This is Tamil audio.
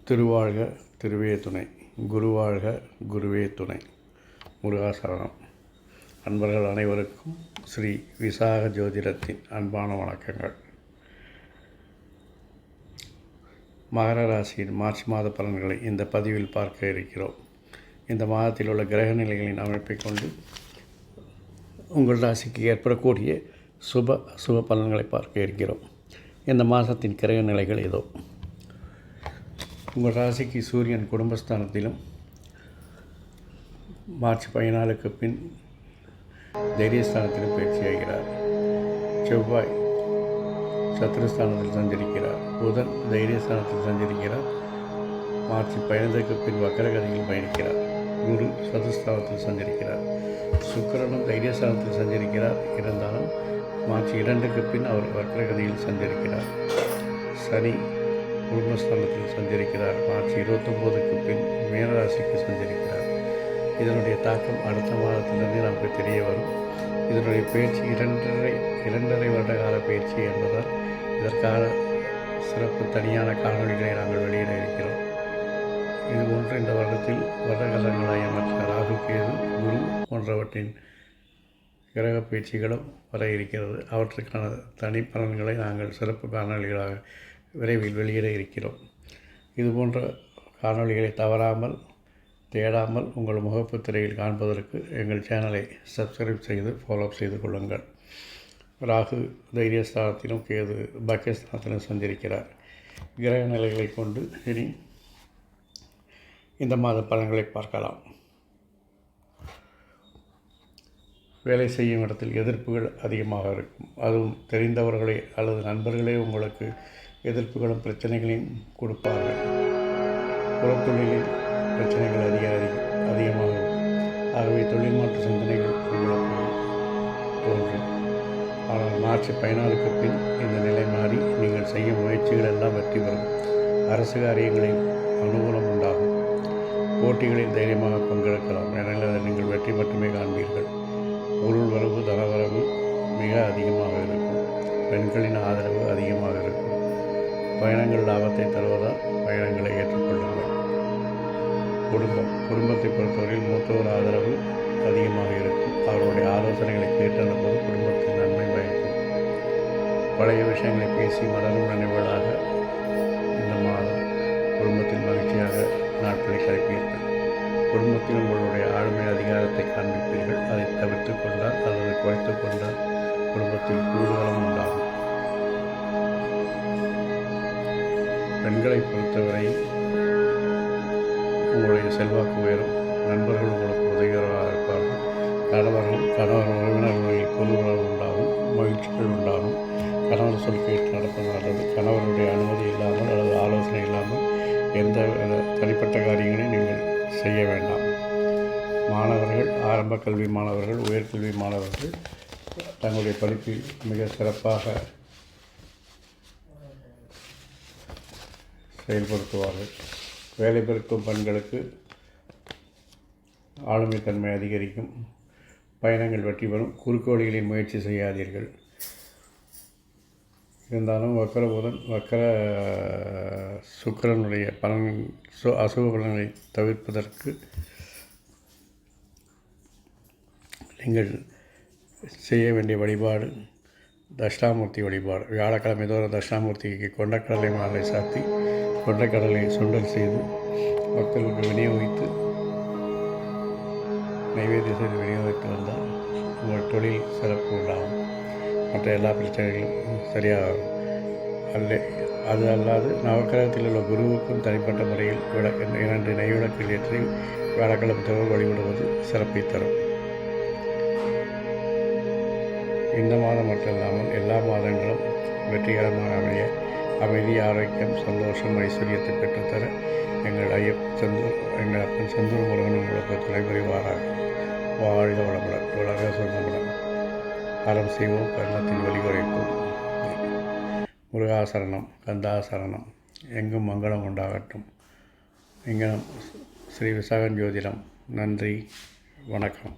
திருவாழ்க திருவே துணை, குருவாழ்க குருவே துணை. முருகாசரணம். அன்பர்கள் அனைவருக்கும் ஸ்ரீ விசாக ஜோதிடத்தின் அன்பான வணக்கங்கள். மகர ராசியின் மார்ச் மாத பலன்களை இந்த பதிவில் பார்க்க இருக்கிறோம். இந்த மாதத்தில் உள்ள கிரக நிலைகளின் அமைப்பை கொண்டு உங்கள் ராசிக்கு ஏற்படக்கூடிய சுப பலன்களை பார்க்க இருக்கிறோம். இந்த மாதத்தின் கிரக நிலைகள் இதோ. உங்கள் ராசிக்கு சூரியன் குடும்பஸ்தானத்திலும் மார்ச் 14க்கு பின் தைரியஸ்தானத்திலும் பயிற்சியாகிறார். செவ்வாய் சத்துருஸ்தானத்தில் சஞ்சரிக்கிறார். புதன் தைரியஸ்தானத்தில் சஞ்சரிக்கிறார். மார்ச் 15க்கு பின் வக்கரகதியில் பயணிக்கிறார். குரு சதுஸ்தானத்தில் சஞ்சரிக்கிறார். சுக்கிரனும் தைரியஸ்தானத்தில் சஞ்சரிக்கிறார். இருந்தாலும் மார்ச் 2க்கு பின் அவர் வக்கரகதியில் சஞ்சரிக்கிறார். சனி குடும்பஸ்தானத்தில் சஞ்சரிக்கிறார். மார்ச் 29க்கு பின் மீனராசிக்கு சஞ்சரிக்கிறார். இதனுடைய தாக்கம் அடுத்த மாதத்திலிருந்து நமக்கு தெரிய வரும். இதனுடைய பயிற்சி இரண்டரை வருட கால பயிற்சி என்பதால் இதற்கான சிறப்பு தனியான காணொலிகளை நாங்கள் வெளியிட இருக்கிறோம். இது போன்று இந்த வருடத்தில் வருடகாலங்களாய மற்ற ராகு, கேது, குரு போன்றவற்றின் கிரக பயிற்சிகளும் வர இருக்கிறது. அவற்றுக்கான தனி பலன்களை நாங்கள் சிறப்பு காணொலிகளாக விரைவில் வெளியிட இருக்கிறோம். இதுபோன்ற காணொலிகளை தவறாமல் தேடாமல் உங்கள் முகப்பு திரையில் காண்பதற்கு எங்கள் சேனலை சப்ஸ்கிரைப் செய்து ஃபாலோ செய்து கொள்ளுங்கள். ராகு தைரியஸ்தானத்திலும் கேது பாக்கியஸ்தானத்திலும் சஞ்சரிக்கிறார். கிரக நிலைகளை கொண்டு இனி இந்த மாத பலன்களை பார்க்கலாம். வேலை செய்யும் இடத்தில் எதிர்ப்புகள் அதிகமாக இருக்கும். அதுவும் தெரிந்தவர்களே அல்லது நண்பர்களே உங்களுக்கு எதிர்ப்புகளும் பிரச்சனைகளையும் கொடுப்பார்கள். புறத்தொழிலில் பிரச்சனைகள் அதிகமாகும். ஆகவே தொழில் மாற்ற சிந்தனைகள் உங்களுக்கு தோன்றும். ஆனால் மார்ச் 14க்கு பின் இந்த நிலை மாறி நீங்கள் செய்யும் முயற்சிகள் எல்லாம் வெற்றி பெறும். அரசு காரியங்களில் அனுகூலம் உண்டாகும். போட்டிகளில் தைரியமாக பங்கெடுக்கலாம். ஏனெனில் அதை நீங்கள் வெற்றி மட்டுமே காண்பீர்கள். பொருள் வரவு தனவரவு மிக அதிகமாக இருக்கும். பெண்களின் ஆதரவு அதிகமாக இருக்கும். பயணங்கள் லாபத்தை தருவதால் பயணங்களை ஏற்றுக்கொள்ளுங்கள். குடும்பத்தை பொறுத்தவரையில் மூத்தவர் ஆதரவு அதிகமாக இருக்கும். அவருடைய ஆலோசனைகளை கேட்டபோது குடும்பத்தில் நன்மை பயக்கும். பழைய விஷயங்களை பேசி மலரும் நினைவுகளாக இந்த மாதம் குடும்பத்தில் மகிழ்ச்சியாக நாட்களை கழிப்பீர்கள். குடும்பத்தில் உங்களுடைய ஆளுமை அதிகாரத்தை காண்பிப்பீர்கள். அதை தவிர்த்து கொண்டால் அல்லது குறைத்து கொண்டால் குடும்பத்தில் கூடுதலும் உண்டாகும். பெண்களை பொறுத்தவரை உங்களுடைய செல்வாக்கு உயரும். நண்பர்கள் உங்களுக்கு உதவிகரமாக இருப்பார்கள். கணவர் உறவினர்களில் பொதுவுறவு உண்டாகும். மகிழ்ச்சிகள் உண்டாகும். கணவர் சொல் கேட்டு நடப்பது நல்லது. கணவருடைய அனுமதி இல்லாமல் அல்லது ஆலோசனை இல்லாமல் எந்த தனிப்பட்ட காரியங்களையும் நீங்கள் செய்ய வேண்டாம். மாணவர்கள், ஆரம்ப கல்வி மாணவர்கள், உயர்கல்வி மாணவர்கள் தங்களுடைய படிப்பில் மிக சிறப்பாக செயல்படுத்துவார்கள். வேலை பெருக்கும் பெண்களுக்கு ஆளுமை தன்மை அதிகரிக்கும். பயணங்கள் வெற்றி பெறும். குறுக்கு வழிகளில் முயற்சி செய்யாதீர்கள். இருந்தாலும் வக்கர புதன், வக்கர சுக்கிரனுடைய அசுப பலன்களை தவிர்ப்பதற்கு நீங்கள் செய்ய வேண்டிய வழிபாடு தட்சிணாமூர்த்தி வழிபாடு. வியாழக்கிழமை தோறும் தட்சிணாமூர்த்திக்கு கொண்டக்கடலை மாலை சாத்தி கொண்டைக்கடலை சுண்டல் செய்து மக்களுக்கு விநியோகித்து நைவேத்திய செய்து விநியோகித்து வந்தால் உங்கள் தொழில் சிறப்பு உண்டாகும். மற்ற எல்லா பிரச்சனைகளும் சரியாகும். அது அல்லாது நவக்கிரகத்தில் உள்ள குருவுக்கும் தனிப்பட்ட முறையில் 2 நெய்விளக்கில் ஏற்றி வியாழக்கிழமை தோறும் வழிபடுவது சிறப்பை தரும். இந்த மாதம் மட்டும் இல்லாமல் எல்லா மாதங்களும் வெற்றிகரமாக அமைய அமைதி, ஆரோக்கியம், சந்தோஷம், ஐஸ்வர்யத்தை பெற்றுத்தர எங்கள் அப்பன் செந்தூர் முருகன் உங்களுக்கு துணை புரிவாராக. வாழ்க வளமுடன், உலக சுகமுடன். அறம் செய்வோம், கர்ணத்தின் வழி குறைப்போம். முருகாசரணம், கந்தாசரணம். எங்கும் மங்களம் உண்டாகட்டும். இங்கே ஸ்ரீ விசாகன் ஜோதிடம். நன்றி, வணக்கம்.